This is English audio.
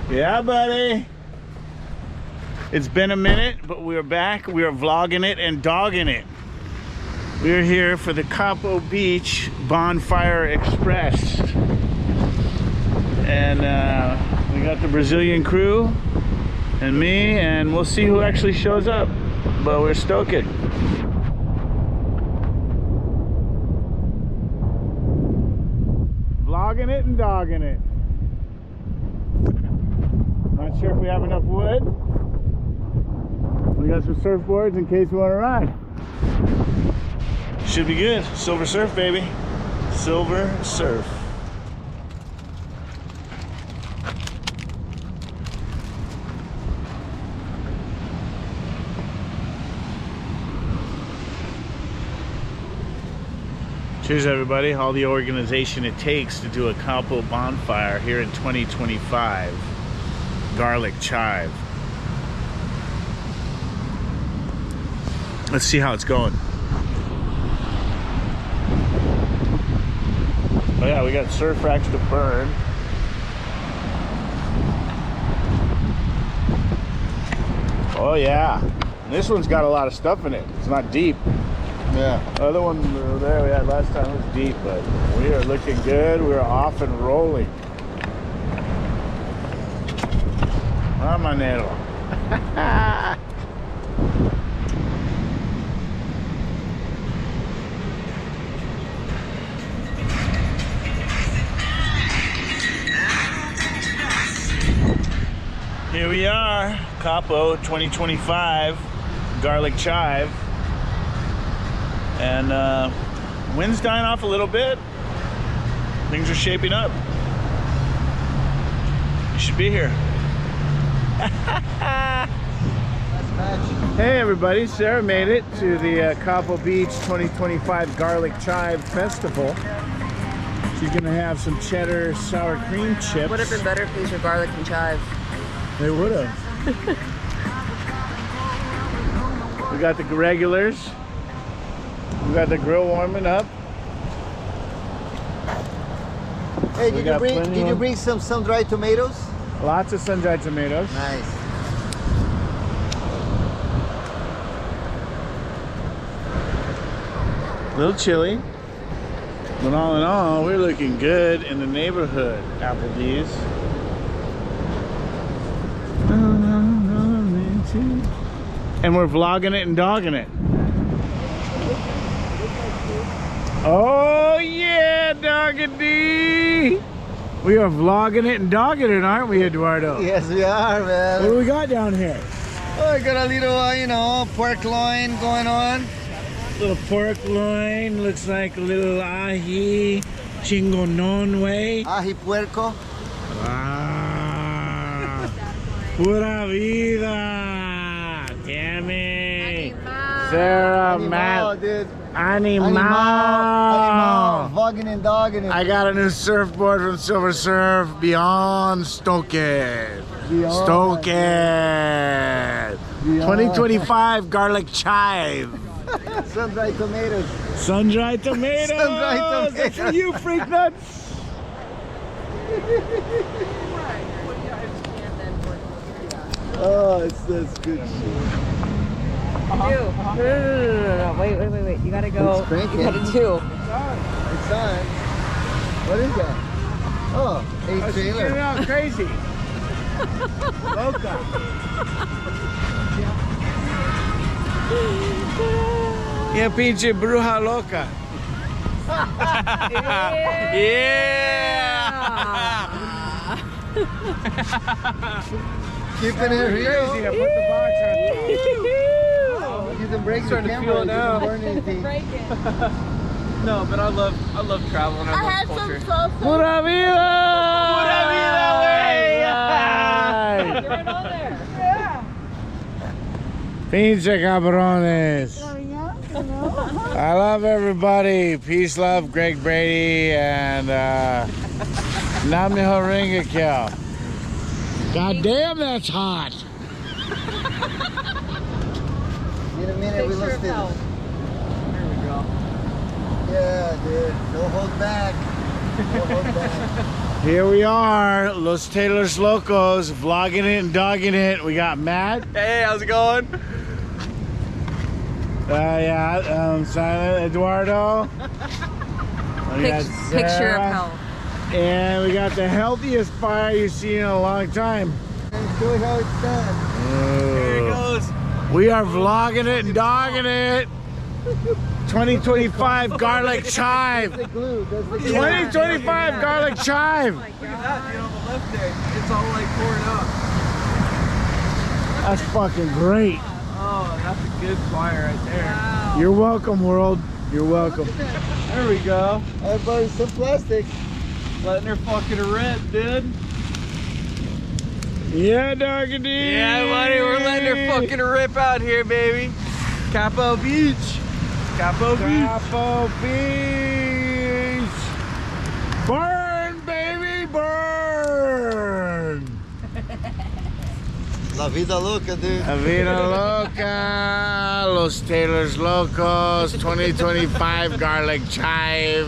Yeah, buddy. It's been a minute, but we're back. We are vlogging it and dogging it. We're here for the Capo Beach Bonfire Express. And we got the Brazilian crew and me, and we'll see who actually shows up. But we're stoking. Vlogging it and dogging it. Not sure if we have enough wood. We got some surfboards in case we want to ride. Should be good. Silver surf, baby. Silver surf. Cheers, everybody. All the organization it takes to do a Capo bonfire here in 2025. Garlic chive. Let's see how it's going. Oh yeah, we got surf racks to burn. Oh yeah. And this one's got a lot of stuff in it. It's not deep. Yeah. The other one there we had last time was deep, but we are looking good. We're off and rolling. Ramanero. Here we are, Capo 2025 garlic chive. And wind's dying off a little bit. Things are shaping up. You should be here. Hey everybody, Sarah made it to the Capo Beach 2025 Garlic Chive Festival. She's gonna have some cheddar sour cream chips. Would have been better if these were garlic and chive. They would have. We got the regulars. We got the grill warming up. Hey, did you bring some sun-dried tomatoes? Lots of sun-dried tomatoes. Nice. A little chilly. But all in all, we're looking good in the neighborhood, Applebee's. And we're vlogging it and dogging it. Oh yeah, doggity! We are vlogging it and dogging it, aren't we, Eduardo? Yes, we are, man. What do we got down here? Oh, I got a little, you know, pork loin going on. Little pork loin, looks like a little ají, chingonon way. Ají puerco. Ah, pura vida, damn it. Sarah, Matt, dude. Animal. Vogging and dogging it. I got a new surfboard from Silver Surf, Beyond Stoke It. Stoke It. 2025 Garlic Chive. Sun-dried tomatoes. Sun-dried tomatoes. Sun-dried tomatoes. That's for you, freak nuts. Oh, that's good shit. No. Wait. You gotta go. You gotta do. It's on. What is that? Oh, a trailer. It's out crazy. Loca. Yeah, pinche bruja loca. Yeah. Keeping it real. Crazy to put the box on top. You can break the camera. feel it now. You can burn anything. No, but I love traveling. I love culture. Pura vida. Pura vida, way. You're right on there. Pinche cabrones. I love everybody. Peace, love, Greg Brady, and Namni Horinga Kill. God damn, that's hot. In a minute, we lost it. There we go. Yeah, dude. No hold back. No hold back. Here we are, Los Taylors Locos, vlogging it and dogging it. We got Matt. Hey, how's it going? Silent Eduardo. We got Picture of Sarah. health. And we got the healthiest fire you've seen in a long time. And show you how it's done. Here it goes. We are vlogging it and dogging it. 2025 garlic chive. That's the glue. That's the glue. 2025 garlic chive. Look at that, dude, on the left there. It's all like pouring out. That's fucking great. Oh, that's a good fire right there. Wow. You're welcome, world. You're welcome. There we go. I bought some plastic. Letting her fucking rip, dude. Yeah, Doggy. Yeah, buddy, we're letting her fucking rip out here, baby. Capo Beach. Capo Beach. Capo Beach. Burn, baby, burn. La vida loca, dude. La vida loca. Los Taylors Locos. 2025 garlic chive.